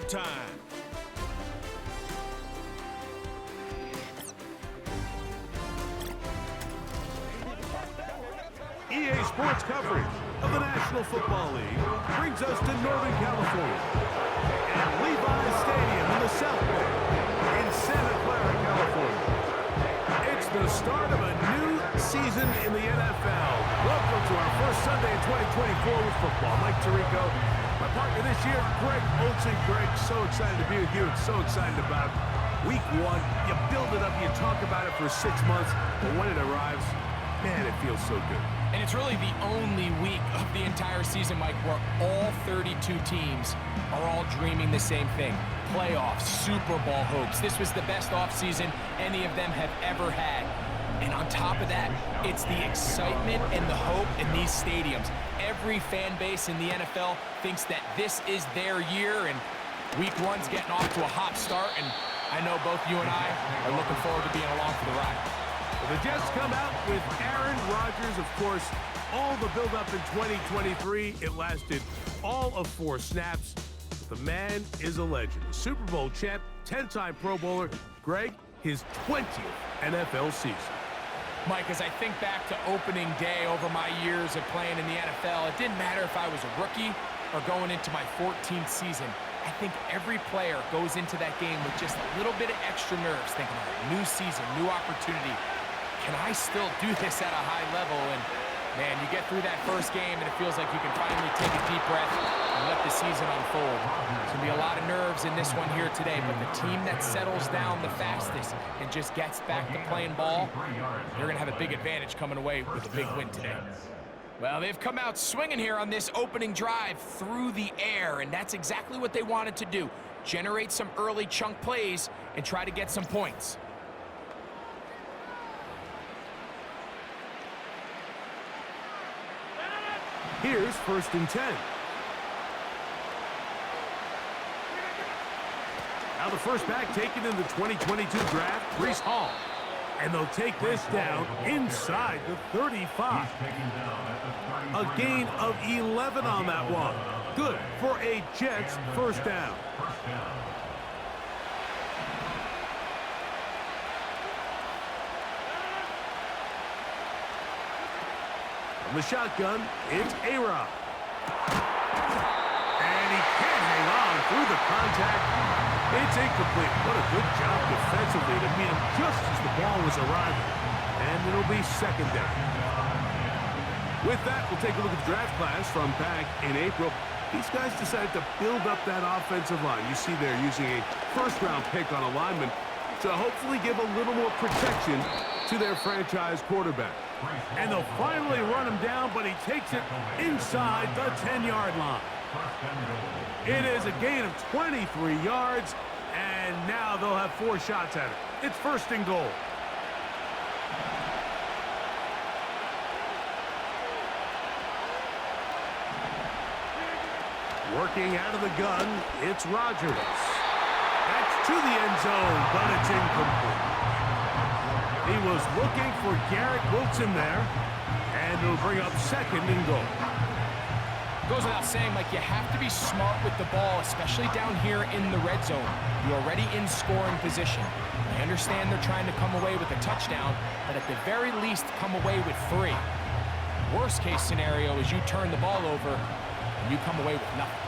halftime. EA Sports coverage of the National Football League brings us to Northern California and Levi's Stadium in the South Bay in Santa Clara, California. It's the start of a new season in the NFL. Welcome to our first Sunday in 2024 with football. Mike Tirico, my partner this year, Greg Olsen. Greg, so excited to be with you and so excited about week one. You build it up, you talk about it for 6 months, but when it arrives, man, it feels so good. And it's really the only week of the entire season, Mike, where all 32 teams are all dreaming the same thing. Playoffs, Super Bowl hopes. This was the best offseason any of them have ever had. And on top of that, it's the excitement and the hope in these stadiums. Every fan base in the NFL thinks that this is their year, and week one's getting off to a hot start, and I know both you and I are looking forward to being along for the ride. The Jets come out with Aaron Rodgers, of course. All the build-up in 2023, it lasted all of 4 snaps. The man is a legend. Super Bowl champ, 10-time Pro Bowler. Greg, his 20th NFL season. Mike, as I think back to opening day over my years of playing in the NFL, it didn't matter if I was a rookie or going into my 14th season. I think every player goes into that game with just a little bit of extra nerves, thinking, all right, new season, new opportunity. Can I still do this at a high level? And, man, you get through that first game, and it feels like you can finally take a deep breath and let the season unfold. There's going to be a lot of nerves in this one here today, but the team that settles down the fastest and just gets back to playing ball, they're going to have a big advantage coming away with a big win today. Well, they've come out swinging here on this opening drive through the air, and that's exactly what they wanted to do. Generate some early chunk plays and try to get some points. Here's 1st and 10. Now the first back taken in the 2022 draft, Breece Hall. And they'll take this down inside the 35. A gain of 11 on that one. Good for a Jets first down. From the shotgun, it's A-Rod. And he can't hang on through the contact. It's incomplete. What a good job defensively to meet him just as the ball was arriving. And it'll be 2nd down. With that, we'll take a look at the draft class from back in April. These guys decided to build up that offensive line. You see they're using a first-round pick on a lineman to hopefully give a little more protection to their franchise quarterback. And they'll finally run him down, but he takes it inside the 10-yard line. It is a gain of 23 yards, and now they'll have 4 shots at it. It's 1st and goal. Working out of the gun, it's Rodgers. That's to the end zone, but it's incomplete. He was looking for Garrett Wilson there, and it'll bring up 2nd and goal. Goes without saying, Mike, you have to be smart with the ball, especially down here in the red zone. You're already in scoring position. I understand they're trying to come away with a touchdown, but at the very least, come away with 3. Worst case scenario is you turn the ball over and you come away with nothing.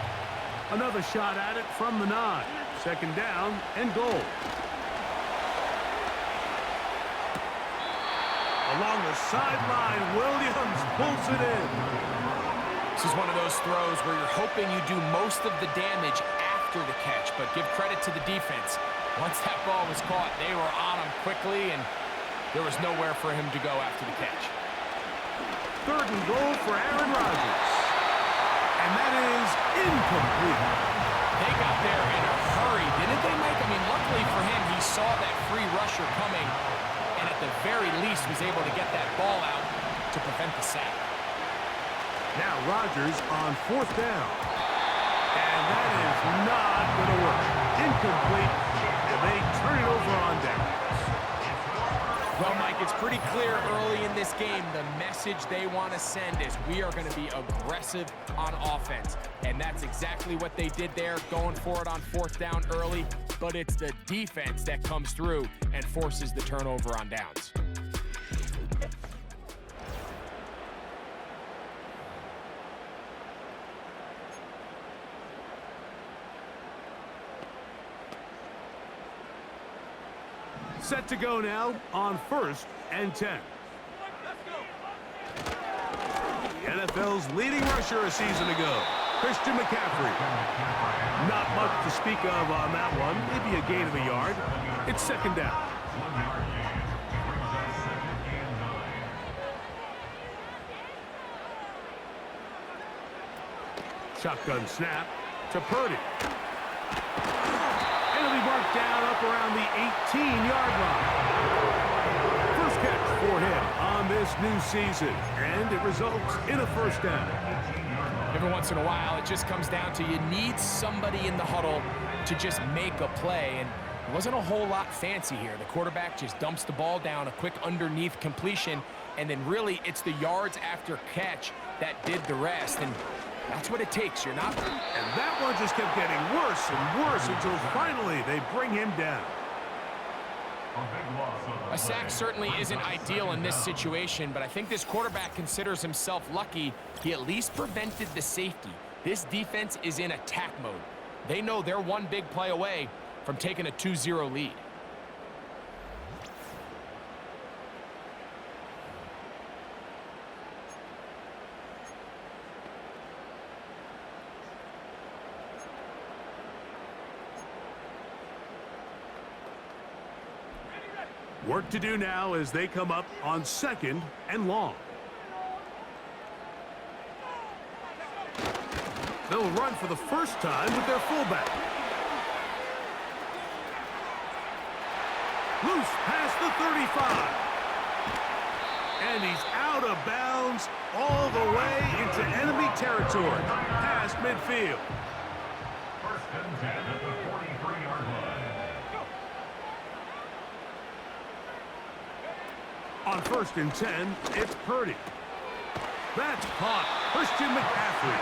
Another shot at it from the 9. 2nd down and goal. Along the sideline, Williams pulls it in. This is one of those throws where you're hoping you do most of the damage after the catch, but give credit to the defense. Once that ball was caught, they were on him quickly, and there was nowhere for him to go after the catch. 3rd and goal for Aaron Rodgers. And that is incomplete. They got there in a hurry, didn't they, Mike? I mean, luckily for him, he saw that free rusher coming, and at the very least was able to get that ball out to prevent the sack. Now Rodgers on 4th down. And that is not going to work. Incomplete, and they turn it over on downs. Well, Mike, it's pretty clear early in this game, the message they want to send is we are going to be aggressive on offense. And that's exactly what they did there, going for it on 4th down early. But it's the defense that comes through and forces the turnover on downs. Set to go now on 1st and 10. The NFL's leading rusher a season ago, Christian McCaffrey. Not much to speak of on that one. Maybe a gain of a yard. It's 2nd down. Shotgun snap to Purdy. It'll be marked down up around the 18-yard line. First catch for him on this new season, and it results in a 1st down. Every once in a while, it just comes down to you need somebody in the huddle to just make a play, and it wasn't a whole lot fancy here. The quarterback just dumps the ball down, a quick underneath completion, and then really it's the yards after catch that did the rest, and that's what it takes. You're not... And that one just kept getting worse and worse until finally they bring him down. A sack certainly isn't ideal in this situation, but I think this quarterback considers himself lucky he at least prevented the safety. This defense is in attack mode. They know they're one big play away from taking a 2-0 lead. Work to do now as they come up on 2nd and long. They'll run for the first time with their fullback. Loose past the 35. And he's out of bounds all the way into enemy territory, past midfield. 1st and 10 at the 43-yard line. On 1st and 10, it's Purdy. That's caught. Christian McCaffrey.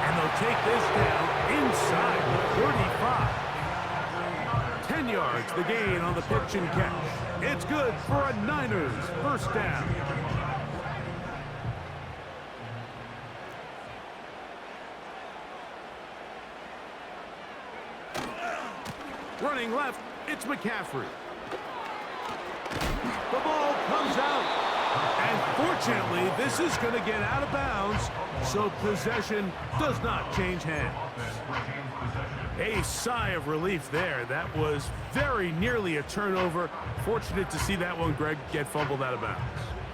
And they'll take this down inside the 35. 10 yards, the gain on the pitch and catch. It's good for a Niners 1st down. Running left, it's McCaffrey. The ball comes out. And fortunately, this is going to get out of bounds, so possession does not change hands. A sigh of relief there. That was very nearly a turnover. Fortunate to see that one, Greg, get fumbled out of bounds.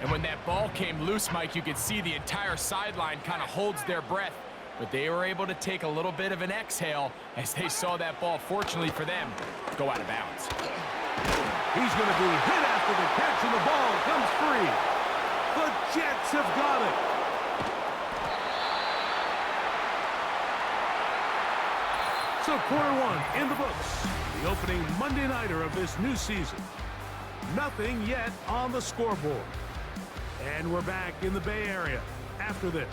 And when that ball came loose, Mike, you could see the entire sideline kind of holds their breath. But they were able to take a little bit of an exhale as they saw that ball, fortunately for them, go out of bounds. He's going to be hit after the catch, and the ball comes free. The Jets have got it. So Q1 in the books. The opening Monday nighter of this new season. Nothing yet on the scoreboard. And we're back in the Bay Area after this.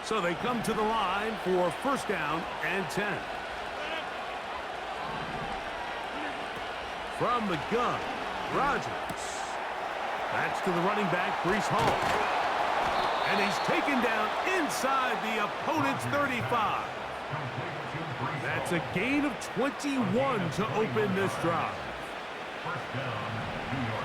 So they come to the line for 1st down and 10. From the gun, Rodgers. That's to the running back, Breece Hall. And he's taken down inside the opponent's 35. That's a gain of 21 to open this drive. 1st down, New York.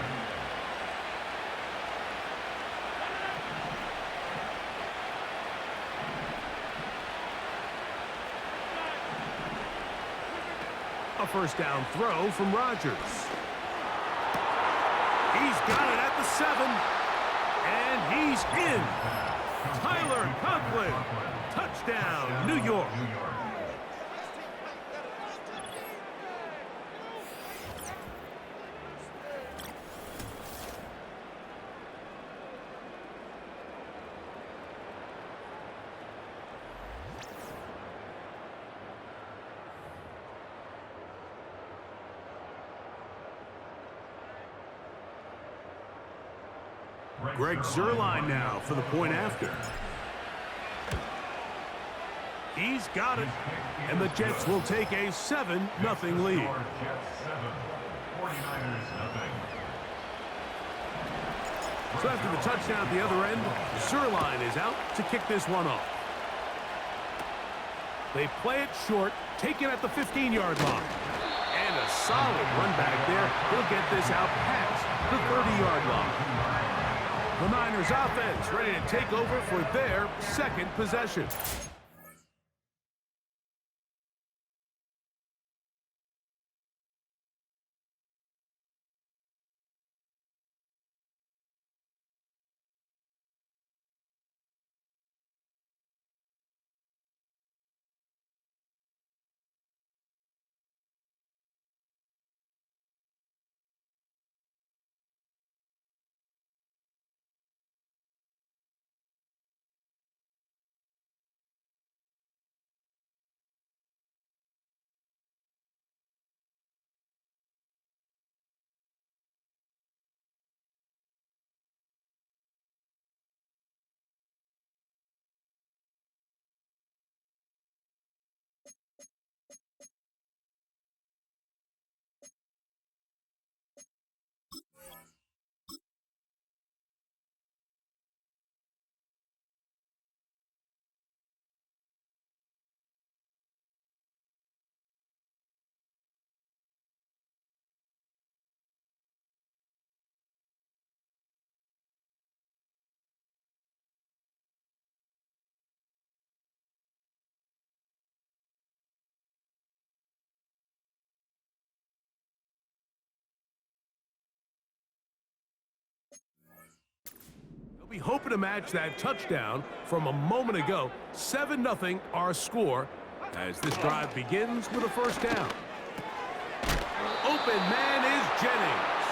A 1st down throw from Rodgers. He's got it at the 7. And he's in. Tyler Conklin. Touchdown, New York. Greg Zuerlein now for the point after. He's got it. And the Jets will take a 7-0 lead. Jets 7, 49ers nothing. So after the touchdown at the other end, Zuerlein is out to kick this one off. They play it short, taken at the 15-yard line. And a solid run back there. He'll get this out past the 30-yard line. The Niners offense ready to take over for their second possession. They'll be hoping to match that touchdown from a moment ago. 7-0 our score as this drive begins with a first down. Open man is Jennings.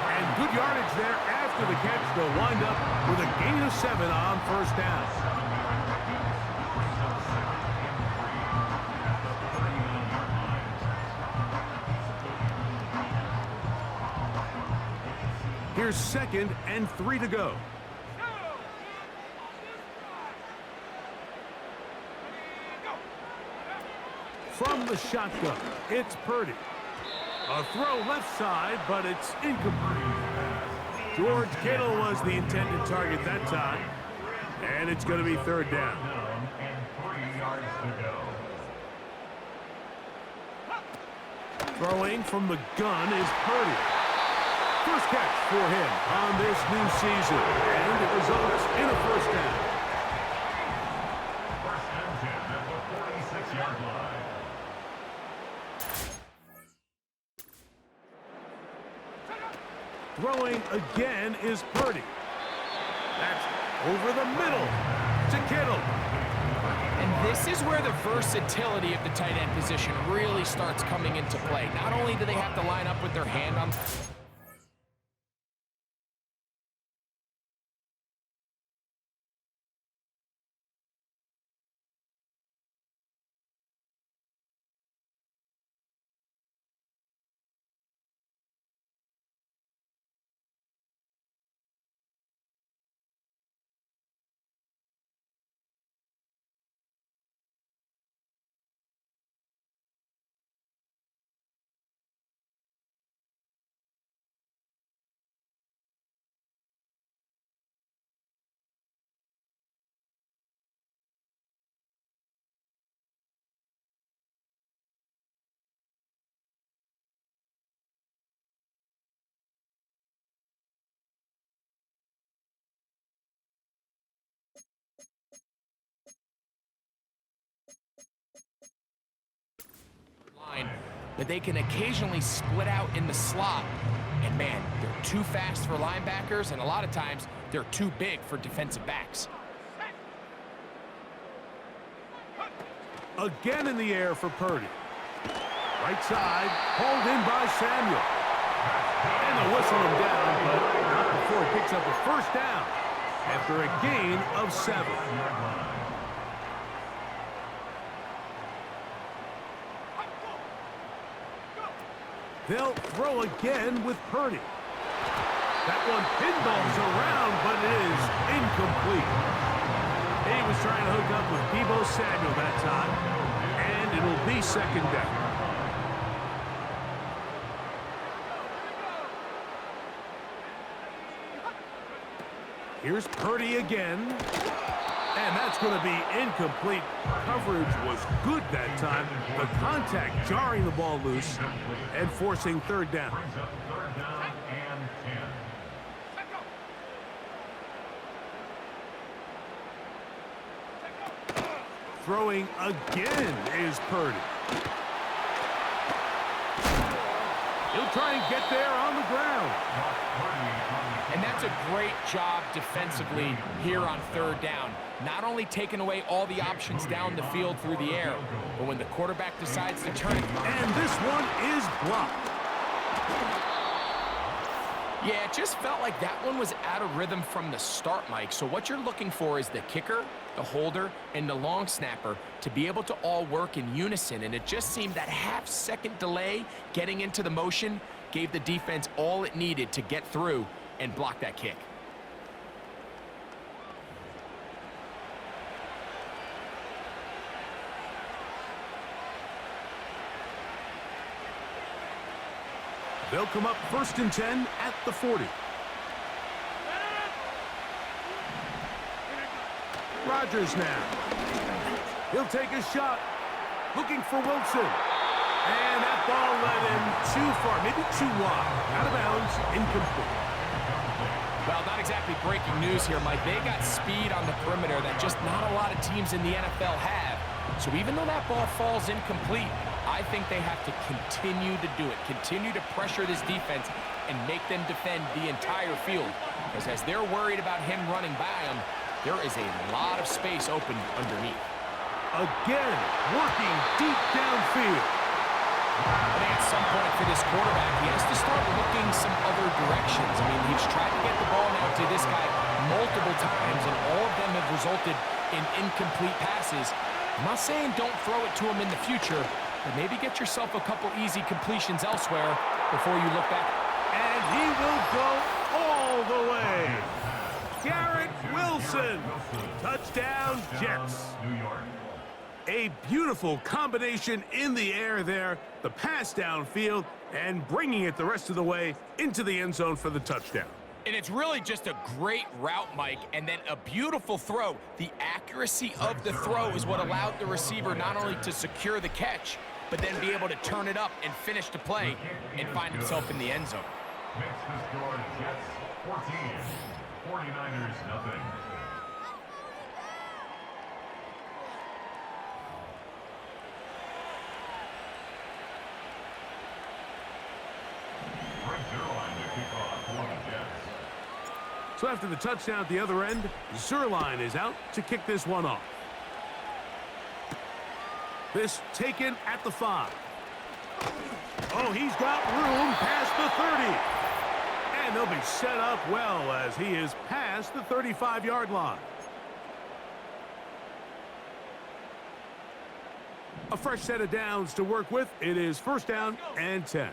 And good yardage there after the catch. They'll wind up with a gain of 7 on first down. Here's 2nd and 3 to go. From the shotgun, it's Purdy. A throw left side, but it's incomplete. George Kittle was the intended target that time. And it's going to be 3rd down. And 3 yards to go. Throwing from the gun is Purdy. First catch for him on this new season, and it results in a first down. 1st and 10 at the 46-yard line. Throwing again is Purdy. That's over the middle to Kittle. And this is where the versatility of the tight end position really starts coming into play. Not only do they have to line up with their hand on... But they can occasionally split out in the slot. And man, they're too fast for linebackers, and a lot of times they're too big for defensive backs. Again in the air for Purdy. Right side, hauled in by Samuel. And they'll whistle him down, but not before he picks up a first down after a gain of 7. They'll throw again with Purdy. That one pinballs around but it is incomplete. He was trying to hook up with Deebo Samuel that time, and it'll be second down. Here's Purdy again. And that's going to be incomplete. Coverage was good that time. The contact jarring the ball loose and forcing third down. Brings up third down and 10. Throwing again is Purdy. He'll try and get there on the ground. And that's a great job defensively here on third down. Not only taking away all the options down the field through the air, but when the quarterback decides to turn it. And this one is blocked. Yeah, it just felt like that one was out of rhythm from the start, Mike. So what you're looking for is the kicker, the holder, and the long snapper to be able to all work in unison. And it just seemed that half-second delay getting into the motion gave the defense all it needed to get through and block that kick. They'll come up 1st and 10 at the 40. Rodgers now. He'll take a shot. Looking for Wilson. And that ball led him too far, maybe too wide. Out of bounds, incomplete. Well, not exactly breaking news here, Mike. They got speed on the perimeter that just not a lot of teams in the NFL have. So even though that ball falls incomplete, I think they have to continue to do it. Continue to pressure this defense and make them defend the entire field. Because as they're worried about him running by them, there is a lot of space open underneath. Again, working deep downfield. I think at some point for this quarterback, he has to start looking some other directions. I mean, he's tried to get the ball out to this guy multiple times, and all of them have resulted in incomplete passes. I'm not saying don't throw it to him in the future, but maybe get yourself a couple easy completions elsewhere before you look back. And he will go all the way. Garrett Wilson. Touchdown, Jets. New York. A beautiful combination in the air there. The pass downfield and bringing it the rest of the way into the end zone for the touchdown. And it's really just a great route, Mike, and then a beautiful throw. The accuracy of the throw is what allowed the receiver not only to secure the catch, but then be able to turn it up and finish the play and find himself in the end zone. Makes the score Jets 14, 49ers nothing. So after the touchdown at the other end, Zerline is out to kick this one off. This taken at the 5. Oh, he's got room past the 30. And they'll be set up well as he is past the 35-yard line. A fresh set of downs to work with. It is 1st down and 10.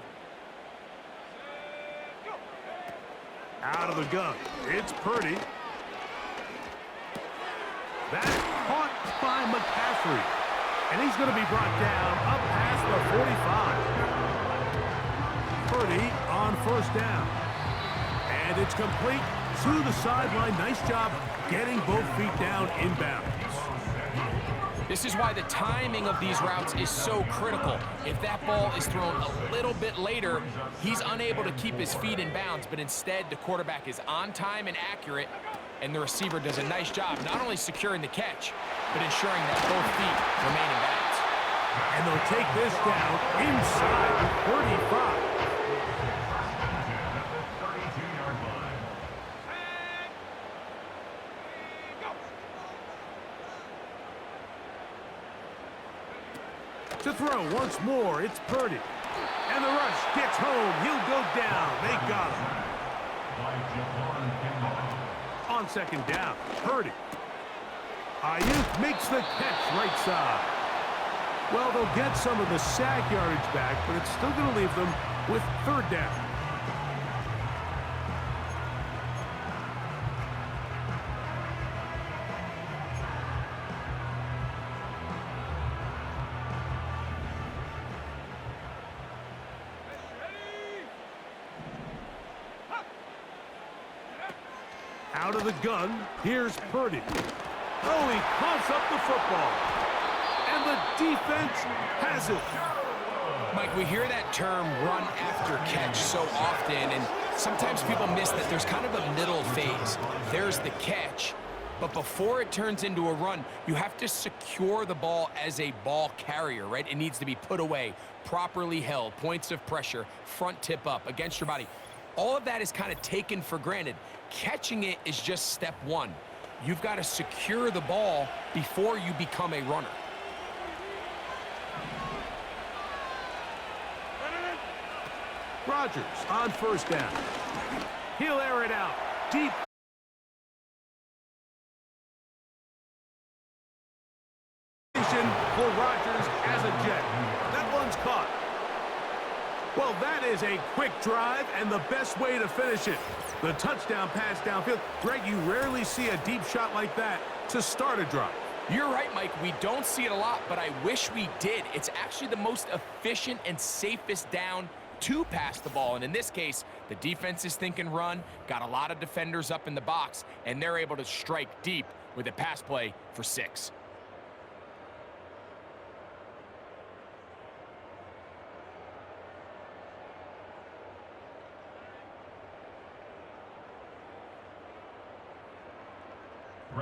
Out of the gun. It's Purdy. That's caught by McCaffrey. And he's going to be brought down up past the 45. Purdy on 1st down. And it's complete to the sideline. Nice job getting both feet down inbounds. This is why the timing of these routes is so critical. If that ball is thrown a little bit later, he's unable to keep his feet in bounds, but instead the quarterback is on time and accurate, and the receiver does a nice job not only securing the catch, but ensuring that both feet remain in bounds. And they'll take this down inside the 35. To throw once more, it's Purdy. And the rush gets home. He'll go down. They got him. On 2nd down, Purdy. Ayuk makes the catch right side. Well, they'll get some of the sack yardage back, but it's still going to leave them with 3rd down. Out of the gun, here's Purdy. Oh, he coughs up the football. And the defense has it. Mike, we hear that term run after catch so often, and sometimes people miss that there's kind of a middle phase. There's the catch, but before it turns into a run, you have to secure the ball as a ball carrier, right? It needs to be put away, properly held, points of pressure, front tip up against your body. All of that is kind of taken for granted. Catching it is just step one. You've got to secure the ball before you become a runner. Rodgers on first down. He'll air it out. Deep. For Rodgers as a Jet. That one's caught. Well, that is a quick drive and the best way to finish it. The touchdown pass downfield. Greg, you rarely see a deep shot like that to start a drive. You're right, Mike. We don't see it a lot, but I wish we did. It's actually the most efficient and safest down to pass the ball. And in this case, the defense is thinking run, got a lot of defenders up in the box, and they're able to strike deep with a pass play for 6.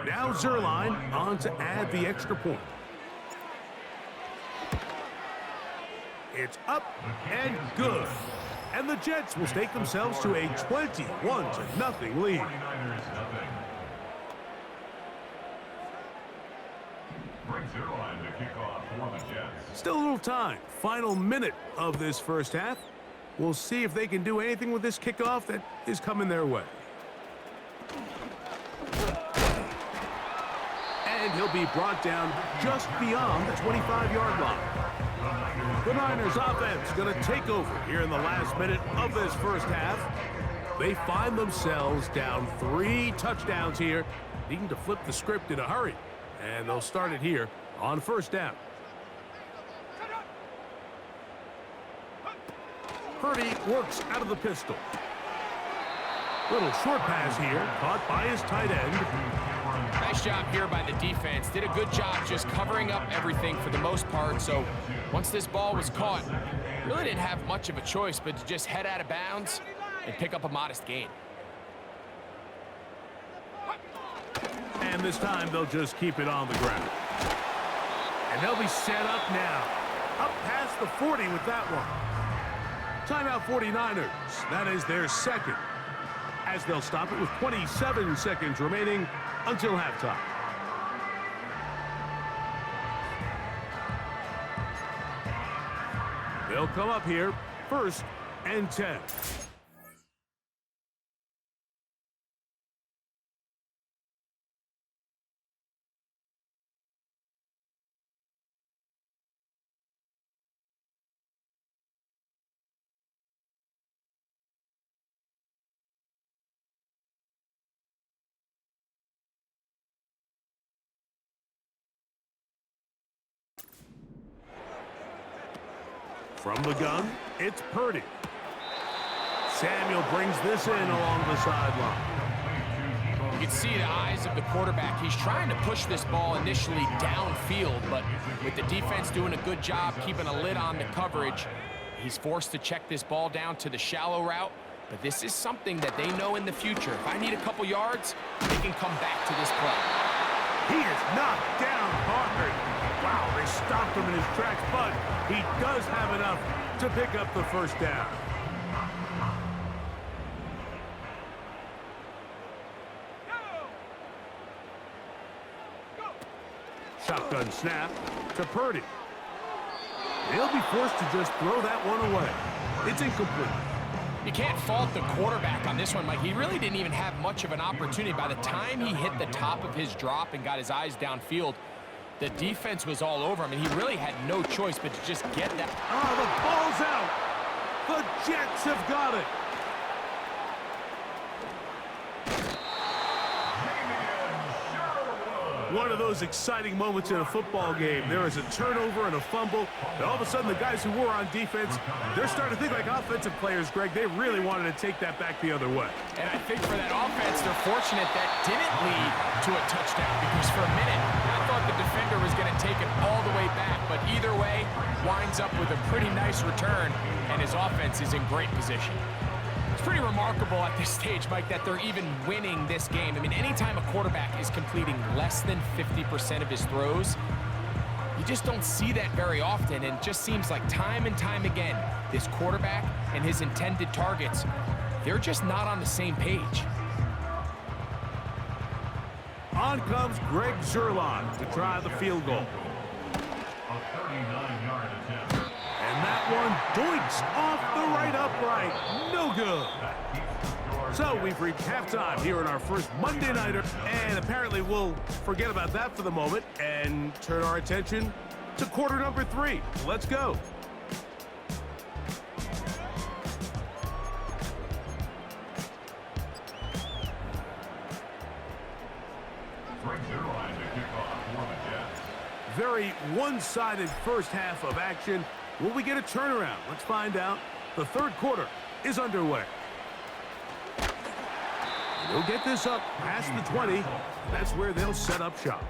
Now Zerline on to add the extra point. It's up and good. And the Jets will stake themselves to a 21-0 lead. Still a little time. Final minute of this first half. We'll see if they can do anything with this kickoff that is coming their way. And he'll be brought down just beyond the 25-yard line. The Niners offense going to take over here in the last minute of this first half. They find themselves down 3 touchdowns here, needing to flip the script in a hurry. And they'll start it here on first down. Purdy works out of the pistol. Little short pass here, caught by his tight end. Nice job here by the defense. Did a good job just covering up everything for the most part. So once this ball was caught, really didn't have much of a choice but to just head out of bounds and pick up a modest gain. And this time they'll just keep it on the ground. And they'll be set up now. Up past the 40 with that one. Timeout 49ers. That is their second. As they'll stop it with 27 seconds remaining until halftime. They'll come up here, 1st and 10. From the gun, it's Purdy. Samuel brings this in along the sideline. You can see the eyes of the quarterback. He's trying to push this ball initially downfield, but with the defense doing a good job keeping a lid on the coverage, he's forced to check this ball down to the shallow route. But this is something that they know in the future. If I need a couple yards, they can come back to this play. He is knocked down hard. Wow, they stopped him in his tracks, but he does have enough to pick up the first down. Shotgun snap to Purdy. He'll be forced to just throw that one away. It's incomplete. You can't fault the quarterback on this one, Mike. He really didn't even have much of an opportunity. By the time he hit the top of his drop and got his eyes downfield, the defense was all over him, and he really had no choice but to just get that. Oh, the ball's out. The Jets have got it. one of those exciting moments in a football game. There is a turnover and a fumble. And all of a sudden, the guys who were on defense, they're starting to think like offensive players, Greg. They really wanted to take that back the other way. And I think for that offense, they're fortunate that didn't lead to a touchdown, because for a minute, I thought the defender was going to take it all the way back. But either way, winds up with a pretty nice return, and his offense is in great position. It's pretty remarkable at this stage, Mike, that they're even winning this game. I mean, anytime a quarterback is completing less than 50% of his throws, you just don't see that very often, and it just seems like time and time again, this quarterback and his intended targets, they're just not on the same page. On comes Greg Zuerlein to try the field goal. A 39-yard attempt. And that one doinks off the right upright. No good. So we've reached halftime here in our first Monday Nighter. And apparently we'll forget about that for the moment and turn our attention to quarter number 3. Let's go. Very one-sided first half of action. Will we get a turnaround? Let's find out. The third quarter is underway. They'll get this up past the 20. That's where they'll set up shop.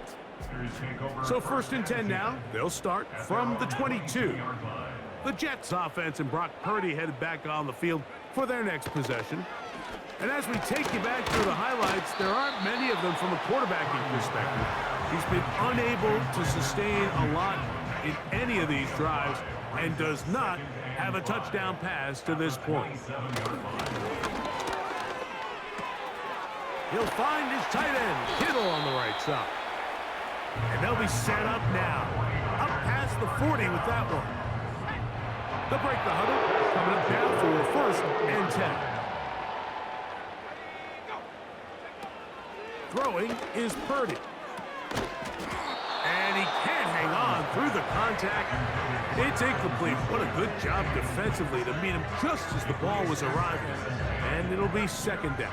So 1st and 10 now. They'll start from the 22. The Jets offense and Brock Purdy headed back on the field for their next possession. And as we take you back through the highlights, there aren't many of them from a quarterbacking perspective. He's been unable to sustain a lot in any of these drives and does not have a touchdown pass to this point. He'll find his tight end, Kittle, on the right side. And they'll be set up now. Up past the 40 with that one. They'll break the huddle, coming up now for 1st and 10. Throwing is Purdy. And he can't hang on through the contact. It's incomplete. What a good job defensively to meet him just as the ball was arriving. And it'll be 2nd down.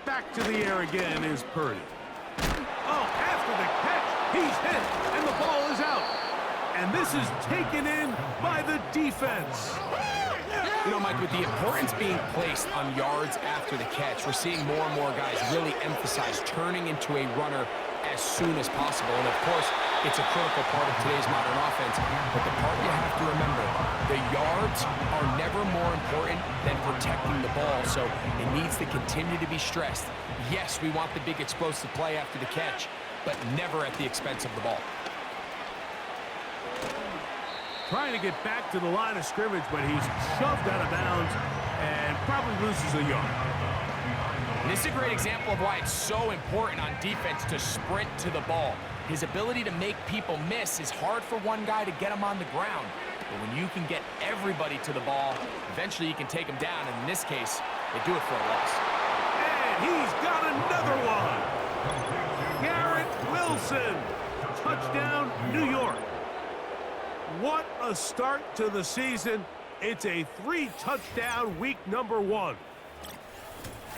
Back to the air again is Purdy. Oh, after the catch, he's hit, and the ball is out. And this is taken in by the defense. You know, Mike, with the importance being placed on yards after the catch, we're seeing more and more guys really emphasize turning into a runner as soon as possible. And, of course, it's a critical part of today's modern offense. But the part you have to remember, the yards are never more important than protecting the ball. So it needs to continue to be stressed. Yes, we want the big explosive play after the catch, but never at the expense of the ball. Trying to get back to the line of scrimmage, but he's shoved out of bounds and probably loses a yard. And this is a great example of why it's so important on defense to sprint to the ball. His ability to make people miss is hard for one guy to get him on the ground. But when you can get everybody to the ball, eventually you can take them down. And in this case, they do it for a loss. And he's got another one. Garrett Wilson. Touchdown, New York. What a start to the season. It's a 3-touchdown week number 1.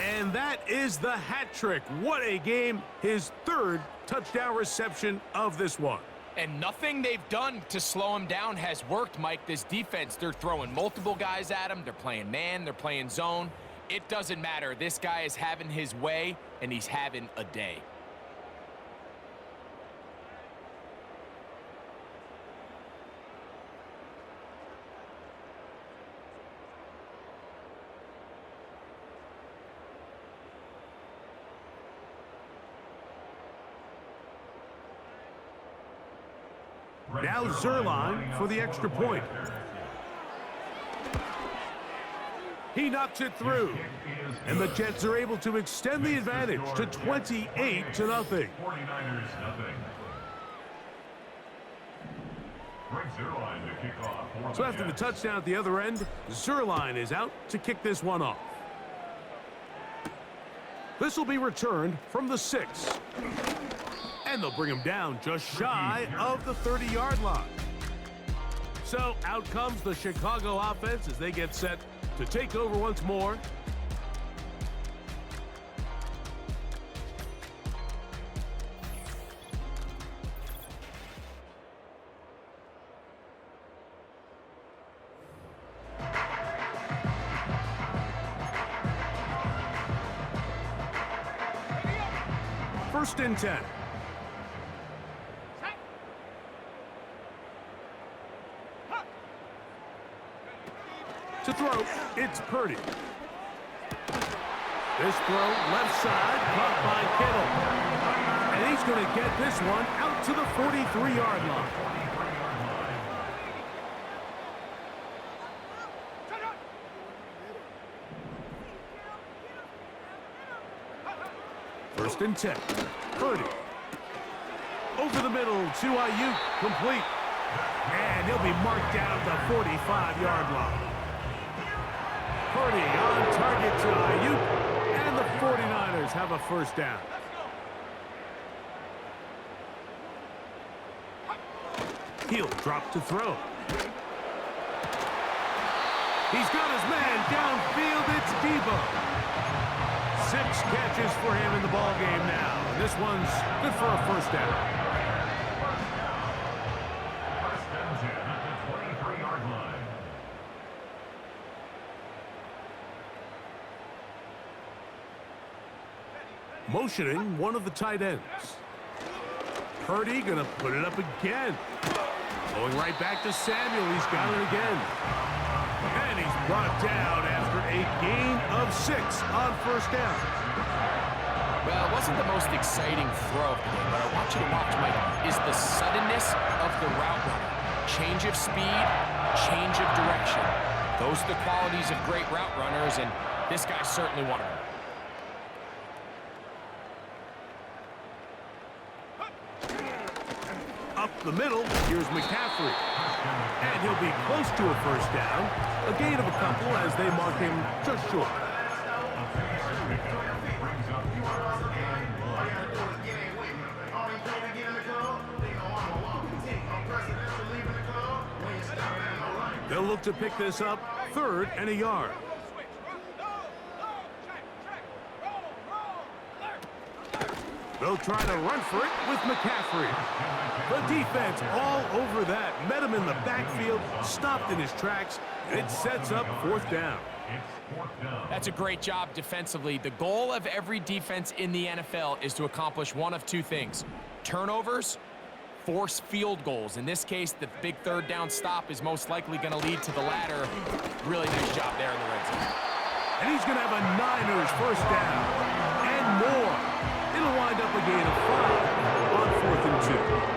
And that is the hat trick. What a game. His 3rd touchdown reception of this one. And nothing they've done to slow him down has worked, Mike. This defense, they're throwing multiple guys at him. They're playing man, they're playing zone. It doesn't matter. This guy is having his way, and he's having a day. Now Zuerlein for the extra point. He knocks it through. And the Jets are able to extend the advantage to 28-0. 49ers nothing. So after the touchdown at the other end, Zuerlein is out to kick this one off. This will be returned from the 6. And they'll bring him down just shy of the 30-yard line. So out comes the Chicago offense as they get set to take over once more. First and 10. To throw, it's Purdy. This throw, left side, caught by Kittle. And he's going to get this one out to the 43-yard line. First and 10. Purdy. Over the middle to Ayuk, complete. And he'll be marked down at the 45-yard line. Purdy on target to Ayuk, and the 49ers have a first down. He'll drop to throw. He's got his man downfield. It's Debo. 6 catches for him in the ball game now. This one's good for a first down. First and 10 at the 23-yard line. Motioning one of the tight ends. Purdy gonna put it up again. Going right back to Samuel. He's got it again. And he's brought down after a gain of 6 on first down. Well, it wasn't the most exciting throw of the game, but I want you to watch, Mike, is the suddenness of the route runner. Change of speed, change of direction. Those are the qualities of great route runners, and this guy's certainly one of them. Up the middle, here's McCaffrey. And he'll be close to a first down. A gain of a couple as they mark him just short. They'll look to pick this up, 3rd and a yard. They'll try to run for it with McCaffrey. The defense all over that. Met him in the backfield, stopped in his tracks, and it sets up 4th down. That's a great job defensively. The goal of every defense in the NFL is to accomplish one of 2 things. Turnovers, force field goals. In this case, the big 3rd down stop is most likely going to lead to the latter. Really nice job there in the red zone. And he's going to have a Niners first down and more. It'll wind up a gain of 5 on 4th and 2.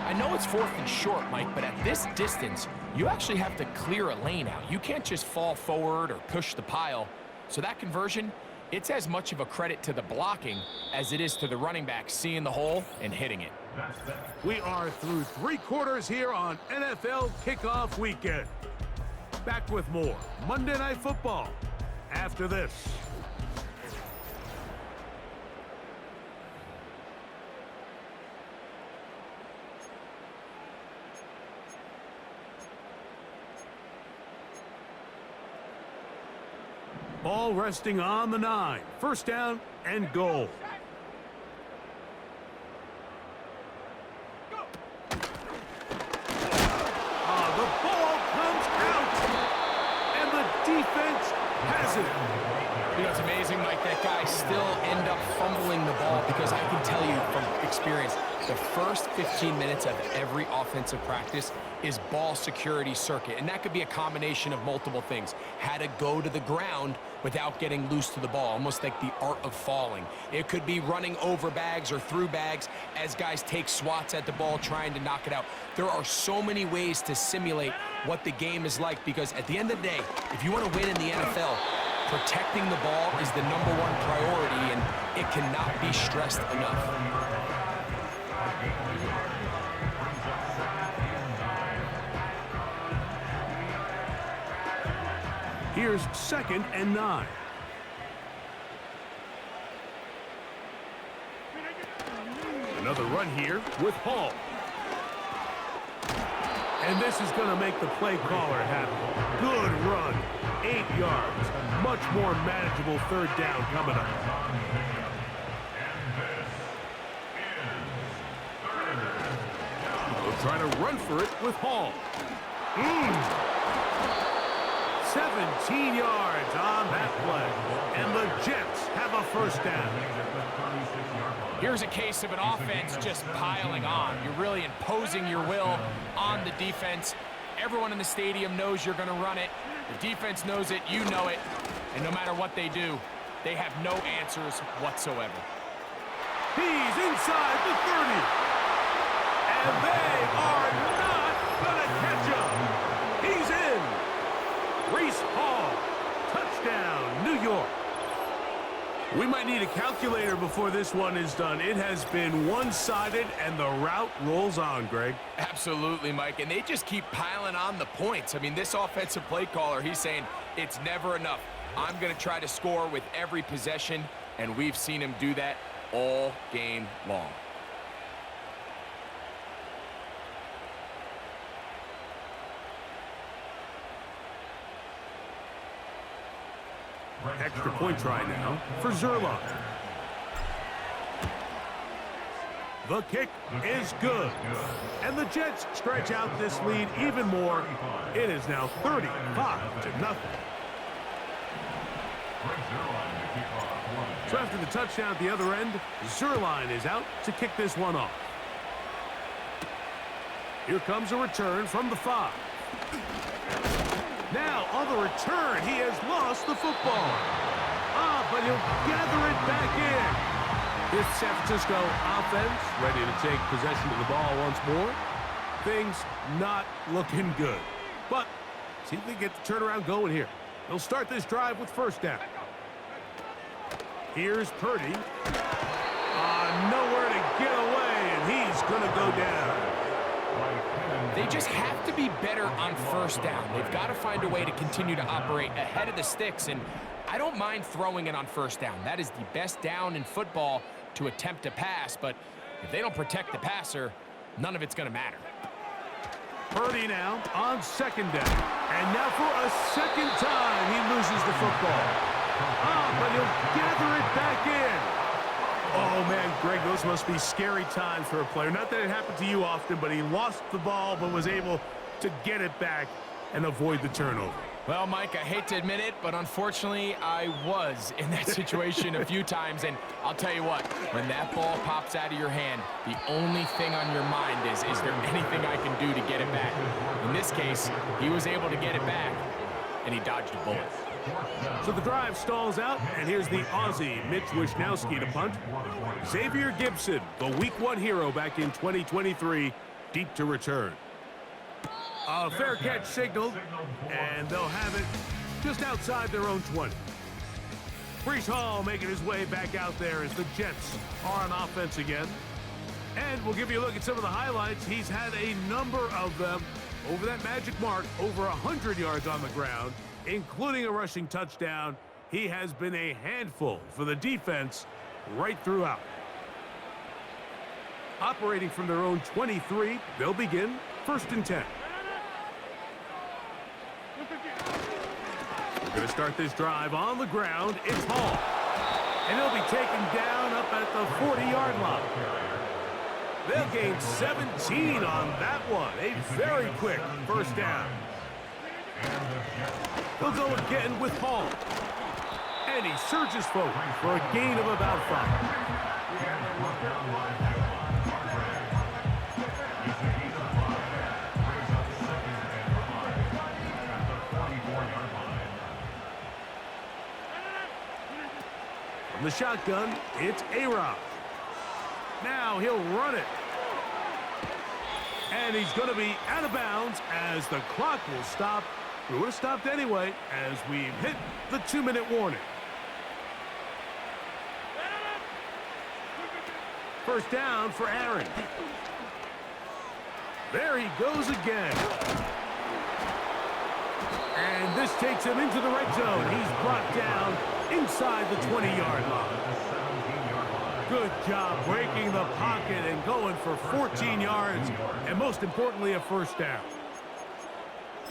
I know it's 4th and short, Mike, but at this distance, you actually have to clear a lane out. You can't just fall forward or push the pile. So that conversion, it's as much of a credit to the blocking as it is to the running back seeing the hole and hitting it. We are through 3 quarters here on NFL Kickoff Weekend. Back with more Monday Night Football after this. Ball resting on the 9. First down and goal. The ball comes out, and the defense has it. You know, it's amazing, Mike, that guy still end up fumbling the ball because I can tell you from experience, the first 15 minutes of every offensive practice is ball security circuit, and that could be a combination of multiple things. How to go to the ground without getting loose to the ball, almost like the art of falling. It could be running over bags or through bags as guys take swats at the ball trying to knock it out. There are so many ways to simulate what the game is like because at the end of the day, if you want to win in the NFL, protecting the ball is the #1 priority, and it cannot be stressed enough. Here's 2nd and 9. Another run here with Hall. And this is going to make the play caller happy. Good run. 8 yards. Much more manageable third down coming up. They'll try to run for it with Hall. 17 yards on that play. And the Jets have a first down. Here's a case of an offense just piling on. You're really imposing your will on the defense. Everyone in the stadium knows you're going to run it. The defense knows it, you know it. And no matter what they do, they have no answers whatsoever. He's inside the 30. And they are not going to catch him. He's in. Reese Hall. Touchdown, New York. We might need a calculator before this one is done. It has been one-sided, and the route rolls on, Greg. Absolutely, Mike, and they just keep piling on the points. I mean, this offensive play caller, he's saying it's never enough. I'm going to try to score with every possession, and we've seen him do that all game long. Extra point try now for Zerline. The kick is good. And the Jets stretch out this lead even more. It is now 35-0. So after the touchdown at the other end, Zerline is out to kick this one off. Here comes a return from the 5. Now, on the return, he has lost the football. But he'll gather it back in. This San Francisco offense ready to take possession of the ball once more. Things not looking good. But see if they get the turnaround going here. They'll start this drive with first down. Here's Purdy. Nowhere to get away, and he's going to go down. They just have to be better on first down. They've got to find a way to continue to operate ahead of the sticks, and I don't mind throwing it on first down. That is the best down in football to attempt a pass, but if they don't protect the passer, none of it's going to matter. Purdy now on second down, and now for a second time he loses the football. But he'll gather it back in. Oh, man, Greg, those must be scary times for a player. Not that it happened to you often, but he lost the ball but was able to get it back and avoid the turnover. Well, Mike, I hate to admit it, but unfortunately, I was in that situation a few times, and I'll tell you what, when that ball pops out of your hand, the only thing on your mind is there anything I can do to get it back? In this case, he was able to get it back, and he dodged a bullet. So the drive stalls out, and here's the Aussie, Mitch Wishnowsky, to punt. Xavier Gibson, the Week 1 hero back in 2023, deep to return. A fair catch signaled, and they'll have it just outside their own 20. Breece Hall making his way back out there as the Jets are on offense again. And we'll give you a look at some of the highlights. He's had a number of them over that magic mark, over 100 yards on the ground, including a rushing touchdown. He has been a handful for the defense right throughout. Operating from their own 23, they'll begin 1st and 10. We're going to start this drive on the ground. It's Hall. And he'll be taken down up at the 40-yard line. They'll gain 17 on that one. A very quick first down. They'll go again with Hall. And he surges forward for a gain of about 5. From the shotgun, it's A-Rod. Now he'll run it. And he's going to be out of bounds as the clock will stop. It would have stopped anyway as we hit the 2-minute warning. First down for Aaron. There he goes again. And this takes him into the red zone. He's brought down inside the 20-yard line. Good job breaking the pocket and going for 14 yards, and most importantly, a first down.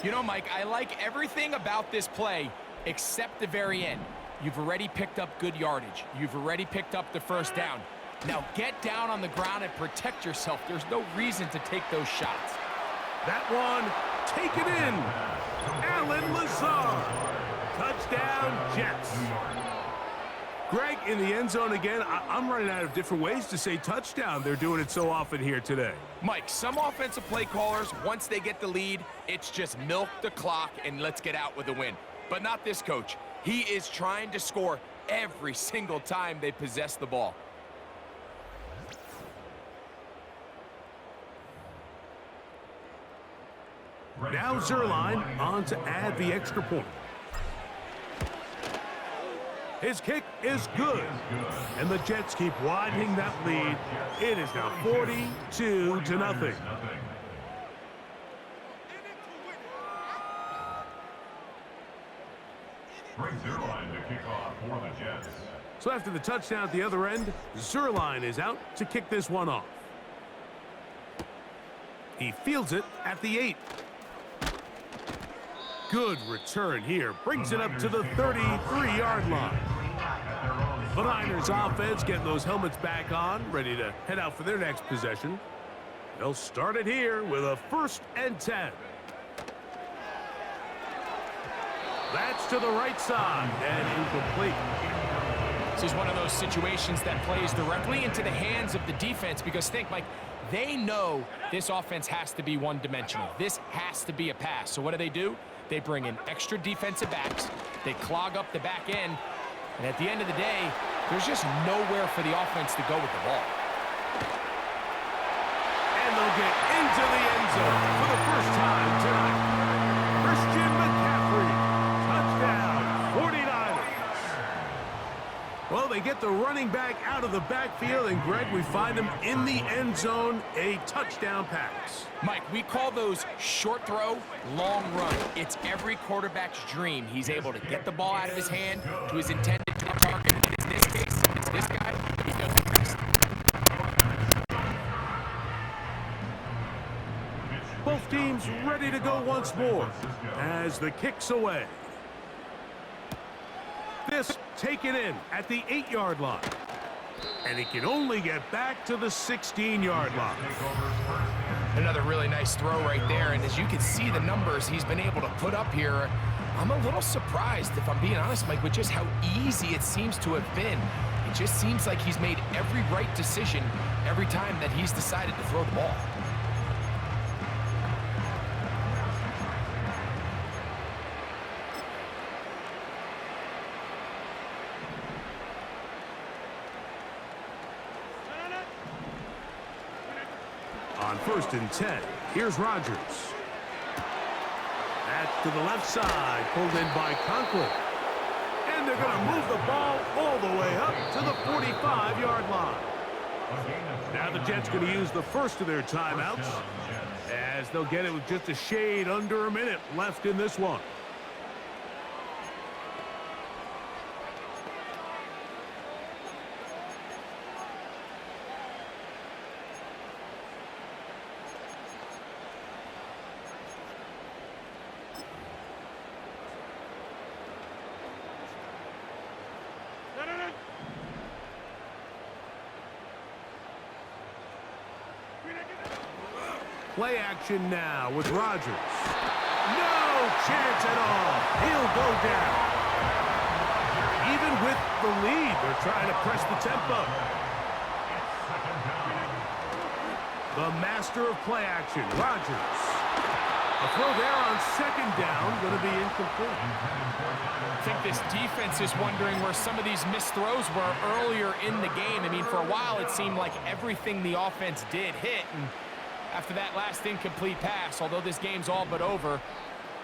You know, Mike, I like everything about this play except the very end. You've already picked up good yardage. You've already picked up the first down. Now get down on the ground and protect yourself. There's no reason to take those shots. That one, taken in. Alan Lazard. Touchdown, Jets. Greg, in the end zone again. I'm running out of different ways to say touchdown. They're doing it so often here today. Mike, some offensive play callers, once they get the lead, it's just milk the clock and let's get out with a win. But not this coach. He is trying to score every single time they possess the ball. Now Zerline on to add the extra point. His kick is good. And the Jets keep widening that lead. It is now 42-0. Zerline to kick off for the Jets. So after the touchdown at the other end, Zerline is out to kick this one off. He fields it at the 8. Good return here. Brings it up to the 33-yard line. The Niners offense getting those helmets back on, ready to head out for their next possession. They'll start it here with a 1st and 10. That's to the right side and incomplete. This is one of those situations that plays directly into the hands of the defense because think, Mike, they know this offense has to be one-dimensional. This has to be a pass. So what do? They bring in extra defensive backs. They clog up the back end. And at the end of the day, there's just nowhere for the offense to go with the ball. And they'll get into the end zone for the first time tonight. Christian McCaffrey, touchdown, 49ers. Well, they get the running back out of the backfield, and Greg, we find him in the end zone, a touchdown pass. Mike, we call those short throw, long run. It's every quarterback's dream. He's able to get the ball out of his hand to his intended target. In this case, it's this guy. He does the rest. Both teams ready to go once more as the kick's away. This taken in at the 8-yard line. And he can only get back to the 16-yard line. Another really nice throw right there, and as you can see the numbers he's been able to put up here, I'm a little surprised, if I'm being honest, Mike, with just how easy it seems to have been. It just seems like he's made every right decision every time that he's decided to throw the ball. On 1st and 10, here's Rodgers. Back to the left side, pulled in by Conklin. And they're going to move the ball all the way up to the 45-yard line. Now the Jets going to use the first of their timeouts, as they'll get it with just a shade under a minute left in this one. Play action now with Rodgers. No chance at all. He'll go down. Even with the lead, they're trying to press the tempo. The master of play action, Rodgers. A throw there on 2nd down, going to be incomplete. I think this defense is wondering where some of these missed throws were earlier in the game. I mean, for a while, it seemed like everything the offense did hit, and after that last incomplete pass, although this game's all but over,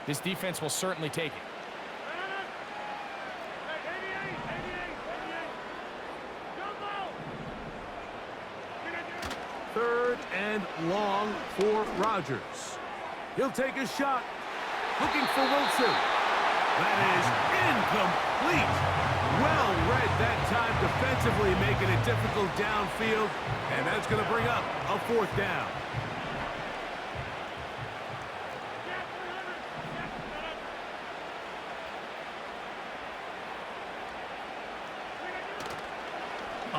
this defense will certainly take it. 3rd and long for Rodgers. He'll take a shot, looking for Wilson. That is incomplete. Well read that time defensively, making it difficult downfield, and that's going to bring up a 4th down.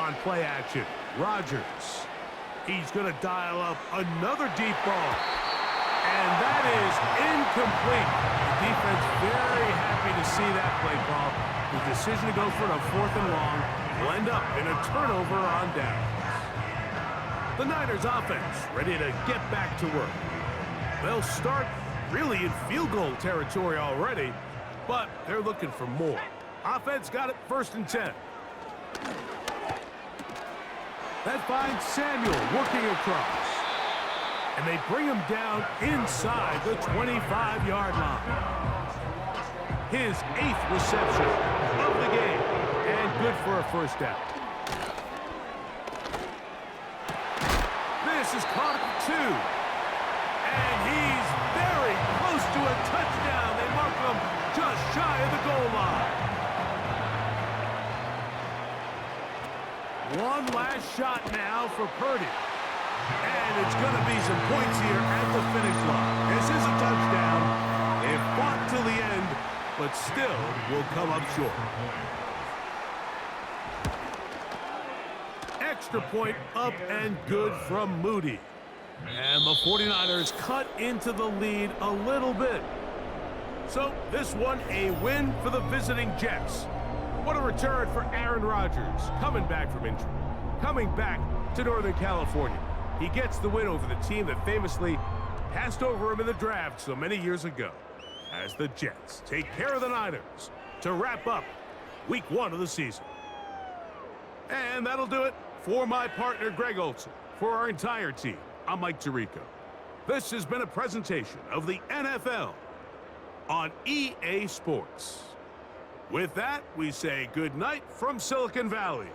on play action. Rodgers. He's going to dial up another deep ball. And that is incomplete. The defense very happy to see that play call. The decision to go for it on 4th and long will end up in a turnover on downs. The Niners offense ready to get back to work. They'll start really in field goal territory already, but they're looking for more. Offense got it 1st and 10. That finds Samuel working across. And they bring him down inside the 25-yard line. His 8th reception of the game, and good for a 1st down. This is caught at 2. And he's very close to a touchdown. They mark him just shy of the goal line. One last shot now for Purdy. And it's going to be some points here at the finish line. This is a touchdown. They've fought till the end, but still will come up short. Extra point up and good from Moody. And the 49ers cut into the lead a little bit. So this one a win for the visiting Jets. What a return for Aaron Rodgers, coming back from injury, coming back to Northern California. He gets the win over the team that famously passed over him in the draft so many years ago, as the Jets take care of the Niners to wrap up week 1 of the season. And that'll do it for my partner, Greg Olson. For our entire team, I'm Mike Tirico. This has been a presentation of the NFL on EA Sports. With that, we say good night from Silicon Valley.